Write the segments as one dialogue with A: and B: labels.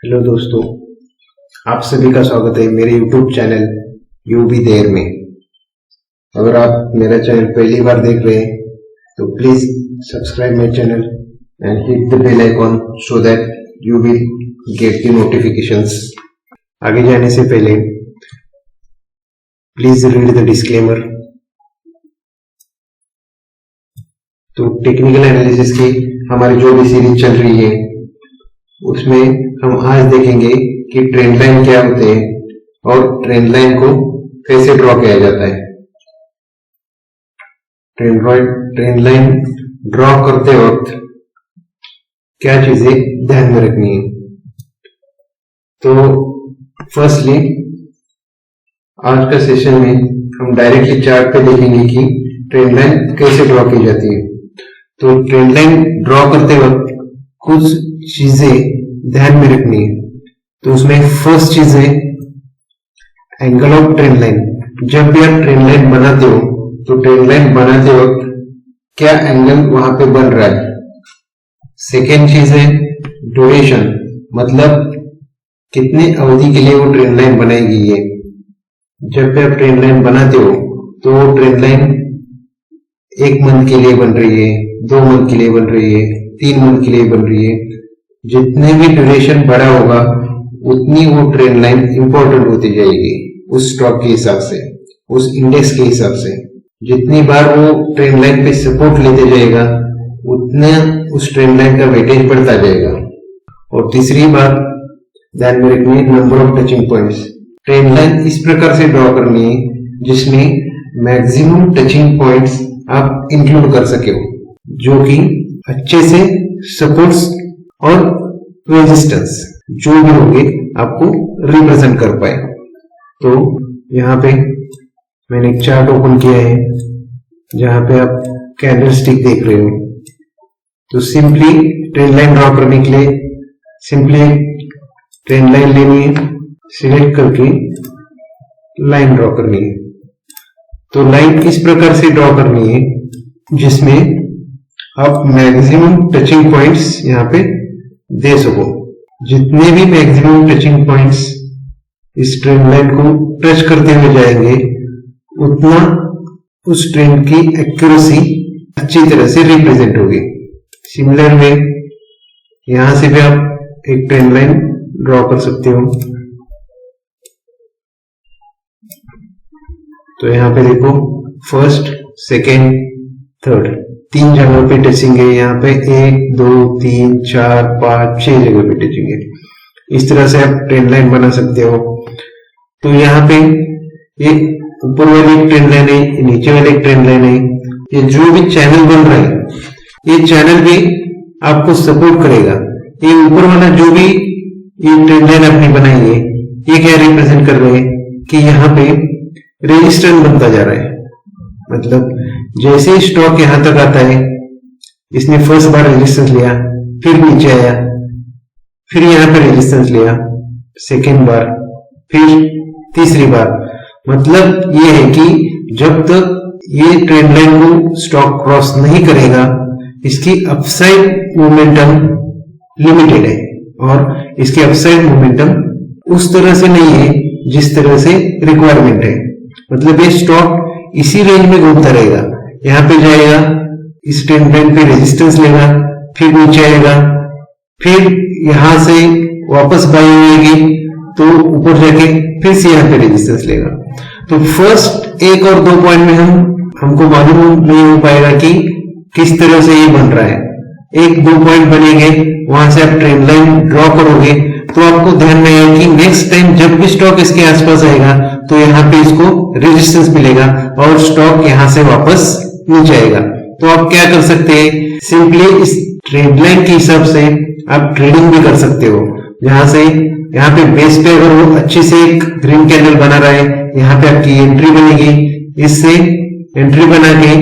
A: Hello दोस्तों, आप सभी का स्वागत है मेरे YouTube channel you be there में। अगर आप मेरा चैनल पहली बार देख रहे हैं तो please subscribe my channel and hit the bell icon so that you will get the notifications. आगे जाने से पहले प्लीज रीड द डिस्क्लेमर। तो टेक्निकल एनालिसिस की हमारी जो भी सीरीज चल रही है उसमें हम आज देखेंगे कि ट्रेंड लाइन क्या होते हैं और ट्रेंड लाइन को कैसे ड्रॉ किया जाता है। ट्रेंड लाइन ड्रॉ करते वक्त क्या चीजें ध्यान में रखनी है। तो फर्स्टली आज का सेशन में हम डायरेक्टली चार्ट पे देखेंगे कि ट्रेंड लाइन कैसे ड्रॉ की जाती है। तो ट्रेंड लाइन ड्रॉ करते वक्त कुछ चीजें ध्यान में रखनी है। तो उसमें फर्स्ट चीज है एंगल ऑफ ट्रेंड लाइन। जब भी आप ट्रेंड लाइन बनाते हो तो ट्रेंड लाइन बनाते वक्त क्या एंगल वहां पे बन रहा है। सेकेंड चीज है ड्यूरेशन, मतलब कितने अवधि के लिए वो ट्रेंड लाइन बनाई गई है। जब भी आप ट्रेंड लाइन बनाते हो तो वो ट्रेंड लाइन 1 मंथ के लिए बन रही है, 2 मंथ के लिए बन रही है, 3 मंथ के लिए बन रही है। जितने भी ड्यूरेशन बड़ा होगा उतनी वो ट्रेंड लाइन इंपॉर्टेंट होती जाएगी उस स्टॉक के हिसाब से, उस इंडेक्स के हिसाब से। जितनी बार वो ट्रेंड लाइन पे सपोर्ट लेते जाएगा उतना उस ट्रेंड लाइन का वेटेज बढ़ता जाएगा। और तीसरी बात ध्यान में रखनी है number of touching points. Trend line इस प्रकार से ड्रॉ करनी है जिसमें मैक्सिमम टचिंग पॉइंट्स आप इंक्लूड कर सके हो, जो कि अच्छे से सपोर्ट्स और रेजिस्टेंस जो भी होंगे आपको रिप्रेजेंट कर पाए। तो यहाँ पे मैंने एक चार्ट ओपन किया है जहां पे आप कैंडलस्टिक देख रहे हो। तो सिंपली ट्रेंड लाइन ड्रॉ करने के लिए सिंपली ट्रेंड लाइन लेनी है, सिलेक्ट करके लाइन ड्रॉ करनी है। तो लाइन इस प्रकार से ड्रॉ करनी है जिसमें आप मैक्सिमम टचिंग पॉइंट्स यहाँ पे दे सको। जितने भी मैक्सिमम टचिंग पॉइंट्स इस ट्रेंड लाइन को टच करते हुए जाएंगे उतना उस ट्रेंड की एक्यूरेसी अच्छी तरह से रिप्रेजेंट होगी। सिमिलर वे यहां से भी आप एक ट्रेंड लाइन ड्रॉ कर सकते हो। तो यहां पे देखो फर्स्ट, सेकेंड, थर्ड 3 जगह पे टचिंग है। यहाँ पे 1 2 3 4 5 6 जगह पे टचिंग है। इस तरह से आप ट्रेंड लाइन बना सकते हो। तो यहाँ पे ये ऊपर वाली एक ट्रेंड लाइन है, नीचे वाली एक ट्रेंड लाइन है। ये जो भी चैनल बन रहा है ये चैनल भी आपको सपोर्ट करेगा। ये ऊपर वाला जो भी ये ट्रेंड लाइन आपने बनाई है ये क्या रिप्रेजेंट कर रहे हैं कि यहाँ पे रेजिस्टेंस बनता जा रहा है। मतलब जैसे ही स्टॉक यहां तक आता है, इसने फर्स्ट बार रेजिस्टेंस लिया, फिर नीचे आया, फिर यहां पे रेजिस्टेंस लिया, सेकेंड बार, फिर तीसरी बार। मतलब ये है कि जब तक ये ट्रेंड लाइन को स्टॉक क्रॉस नहीं करेगा इसकी अपसाइड मोमेंटम लिमिटेड है और इसकी अपसाइड मोमेंटम उस तरह से नहीं है जिस तरह से रिक्वायरमेंट है। मतलब ये स्टॉक इसी रेंज में घूमता रहेगा, यहाँ पे जाएगा, इस ट्रेंड लाइन पे रेजिस्टेंस लेगा, फिर नीचे आएगा, फिर यहां से वापस बाई होगी तो ऊपर जाके फिर से यहाँ पे रेजिस्टेंस लेगा। तो फर्स्ट 1 और 2 पॉइंट में हमको मालूम नहीं हो पाएगा कि किस तरह से ये बन रहा है। 1-2 पॉइंट बनेंगे, वहां से आप ट्रेंड लाइन ड्रॉ करोगे तो आपको ध्यान में आएगा कि नेक्स्ट टाइम जब भी स्टॉक इसके आसपास आएगा तो यहाँ पे इसको रेजिस्टेंस मिलेगा और स्टॉक यहाँ से वापस नीचे आएगा। तो आप क्या कर सकते हैं, सिंपली इस ट्रेंड लाइन के हिसाब से आप ट्रेडिंग भी कर सकते हो। जहां से यहाँ पे बेस पे अगर वो अच्छी से एक ग्रीन कैंडल बना रहा है, यहाँ पे आपकी एंट्री बनेगी, इससे एंट्री बना के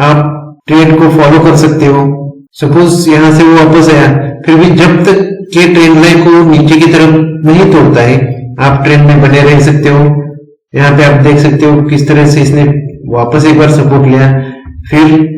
A: आप ट्रेड को फॉलो कर सकते हो। सपोज यहां से वो वापस आया, फिर भी जब तक के ट्रेंड लाइन को नीचे की तरफ नहीं तोड़ता है आप ट्रेंड में बने रह सकते हो। यहाँ पे आप देख सकते हो किस तरह से इसने वापस एक बार सपोर्ट लिया, फिर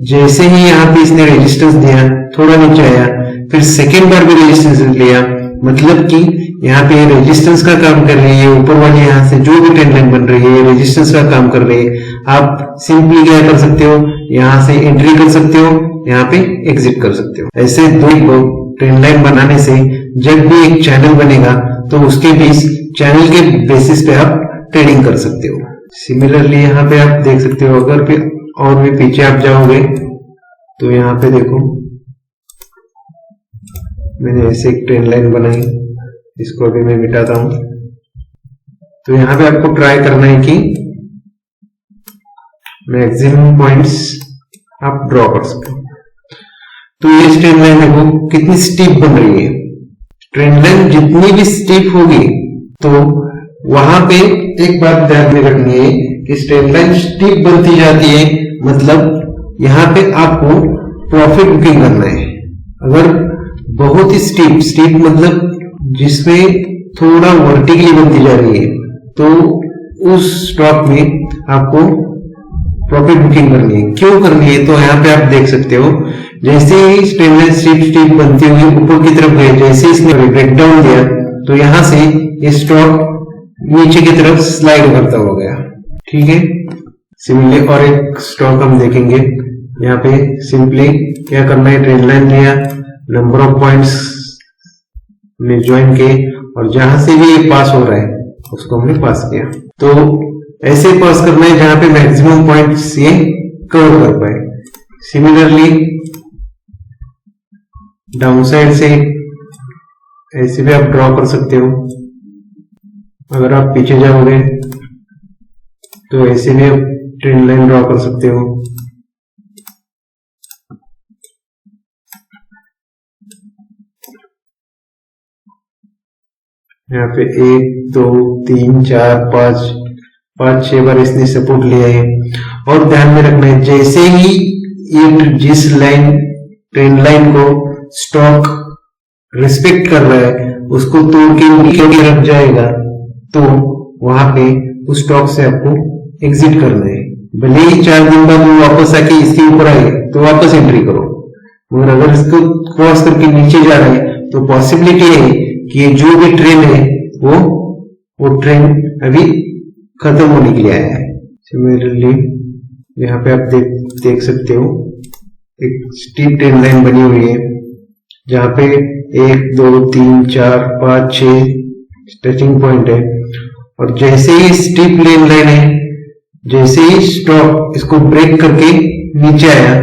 A: जैसे ही यहाँ पे इसने रेजिस्टेंस दिया थोड़ा नीचे आया, फिर सेकेंड बार भी रेजिस्टेंस लिया मतलब कि यहाँ पे रेजिस्टेंस का काम कर रही है, ऊपर वाली यहाँ से जो भी ट्रेंड लाइन बन रही है रेजिस्टेंस का काम कर रही है। आप सिंपली क्या कर सकते हो, यहाँ से एंट्री कर सकते हो, यहाँ पे एग्जिट कर सकते हो। ऐसे दो ट्रेंड लाइन बनाने से जब भी एक चैनल बनेगा तो उसके बीच चैनल के बेसिस पे आप ट्रेडिंग कर सकते हो। सिमिलरली यहाँ पे आप देख सकते हो, अगर और भी पीछे आप जाओगे तो यहाँ पे देखो मैंने ऐसे एक ट्रेंड लाइन बनाई, इसको अभी मैं मिटाता हूं। तो यहाँ पे आपको ट्राई करना है कि मैक्सिमम पॉइंट्स आप ड्रॉ कर सको। तो ये ट्रेंड लाइन देखो कितनी स्टीप बन रही है। ट्रेंड लाइन जितनी भी स्टीप होगी तो वहां पे एक बात ध्यान में रखनी है कि ट्रेंड लाइन स्टीप बनती जाती है, मतलब यहाँ पे आपको प्रॉफिट बुकिंग करना है। अगर बहुत ही स्टीप मतलब जिसमें थोड़ा वर्टिकली बनती जा रही है तो उस स्टॉक में आपको प्रॉफिट बुकिंग करनी है। क्यों करनी है, तो यहाँ पे आप देख सकते हो जैसे ही ट्रेंड लाइन स्टीप बनती हुई ऊपर की तरफ गई, जैसे इसने ब्रेकडाउन दिया तो यहां से ये स्टॉक नीचे की तरफ स्लाइड करता हो गया। ठीक है, सिमिलरली और एक स्टॉक हम देखेंगे। यहाँ पे सिंपली क्या करना है, ट्रेंड लाइन लिया, नंबर ऑफ पॉइंट्स में ज्वाइन किए और जहां से भी ये पास हो रहा है उसको हमने पास किया। तो ऐसे पास करना है जहां पे मैक्सिमम पॉइंट्स ये कवर कर पाए। सिमिलरली डाउन साइड से ऐसे भी आप ड्रॉ कर सकते हो। अगर आप पीछे जाओगे तो ऐसे भी आप ट्रेंड लाइन ड्रॉ कर सकते हो। यहाँ पे 1 2 3 4 5 6 बार इसने सपोर्ट लिया है। और ध्यान में रखना है जैसे ही ये जिस लाइन ट्रेंड लाइन को स्टॉक रिस्पेक्ट कर रहा है उसको तोड़ के नीचे तरफ जाएगा तो वहां पे उस स्टॉक से आपको एग्जिट करना है। भले ही 4 दिन बाद वो वापस आके इसके ऊपर आए तो वापस एंट्री करो, मगर अगर इसको क्रॉस करके नीचे जा रहा है तो पॉसिबिलिटी है कि ये जो भी ट्रेंड है वो ट्रेंड अभी खत्म होने के लिए आया है। सिमिलरली यहाँ पे आप देख सकते हो एक स्टीप ट्रेंड लाइन बनी हुई है जहां पे 1 2 3 4 5 6 टचिंग पॉइंट है। और जैसे ही स्टीप ट्रेंड लाइन है, जैसे ही स्टॉक इसको ब्रेक करके नीचे आया,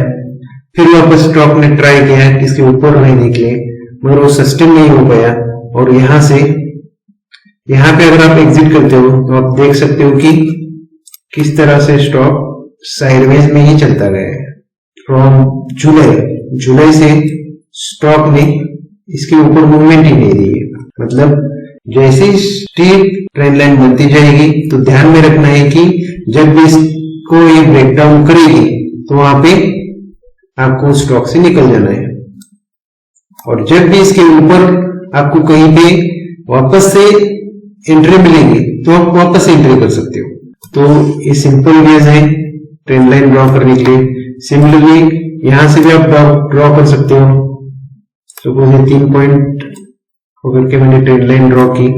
A: फिर वापस स्टॉक ने ट्राई किया इसके ऊपर रहने के लिए, मगर वो सस्टेन नहीं हो पाया। और यहाँ पे अगर आप एग्जिट करते हो तो आप देख सकते हो कि किस तरह से स्टॉक साइडवेज में ही चलता गया है। फ्रॉम जुलाई से स्टॉक ने इसके ऊपर मूवमेंट ही नहीं दी है। मतलब जैसे ही स्टीप ट्रेंड लाइन बनती जाएगी तो ध्यान में रखना है कि जब भी इसको ये ब्रेकडाउन करेगी तो वहां पे आपको स्टॉक से निकल जाना है। और जब भी इसके ऊपर आपको कहीं पे वापस से एंट्री मिलेगी तो आप वापस एंट्री कर सकते हो। तो ये सिंपल वेज है ट्रेंड लाइन ड्रॉ करने के लिए। सिमिलरली यहां से भी आप ड्रॉ कर सकते हो। सपोज ये 3 पॉइंट होकर के मैंने ट्रेंड लाइन ड्रॉ की,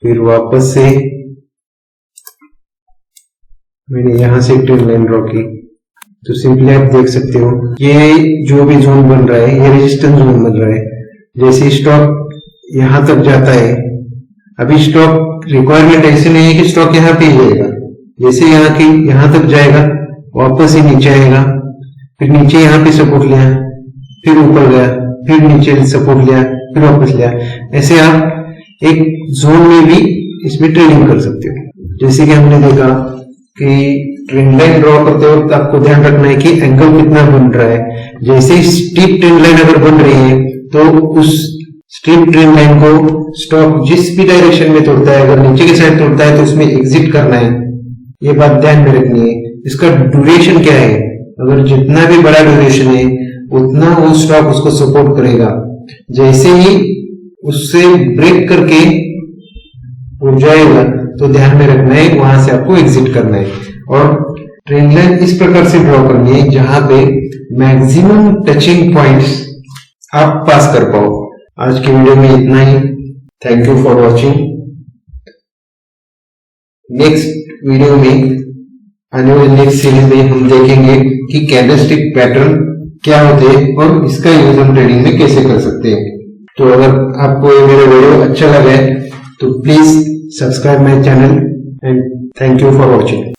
A: फिर वापस से मैंने यहां से ट्रेंड लाइन ड्रॉ की। तो सिंपली आप देख सकते हो ये जो भी जोन बन रहा है ये रेजिस्टेंस जोन बन रहा है। जैसे स्टॉक यहां तक जाता है, अभी स्टॉक रिक्वायरमेंट ऐसे नहीं है कि स्टॉक यहां पे ही जाएगा, जैसे यहां तक जाएगा वापस ही नीचे आएगा, फिर नीचे यहां पे सपोर्ट लिया, फिर ऊपर गया, फिर नीचे सपोर्ट लिया, फिर वापस लिया। ऐसे आप एक जोन में भी इसमें ट्रेडिंग कर सकते हो। जैसे कि हमने देखा कि ट्रेंड लाइन ड्रॉ करते वक्त आपको ध्यान रखना है कि एंगल कितना बन रहा है। जैसे स्टीप ट्रेंड लाइन अगर बन रही है तो उस स्टीप ट्रेंड लाइन को स्टॉक जिस भी डायरेक्शन में तोड़ता है, अगर नीचे की साइड तोड़ता है तो उसमें एग्जिट करना है। ये बात ध्यान में रखनी है। इसका ड्यूरेशन क्या है, अगर जितना भी बड़ा ड्यूरेशन है उतना वो स्टॉक उसको सपोर्ट करेगा। जैसे ही उससे ब्रेक करके वो जाएगा तो ध्यान में रखना है वहां से आपको एग्जिट करना है। और ट्रेंड लाइन इस प्रकार से ड्रॉ करनी है जहां पे मैक्सिमम टचिंग पॉइंट्स आप पास कर पाओ। आज की वीडियो में इतना ही। Thank you for watching. Next video में आने वाले नेक्स्ट सीरीज में हम देखेंगे कि कैंडलस्टिक पैटर्न क्या होते हैं और इसका यूज हम ट्रेडिंग में कैसे कर सकते हैं। तो अगर आपको ये मेरा वीडियो अच्छा लगा है तो please subscribe my channel and thank you for watching.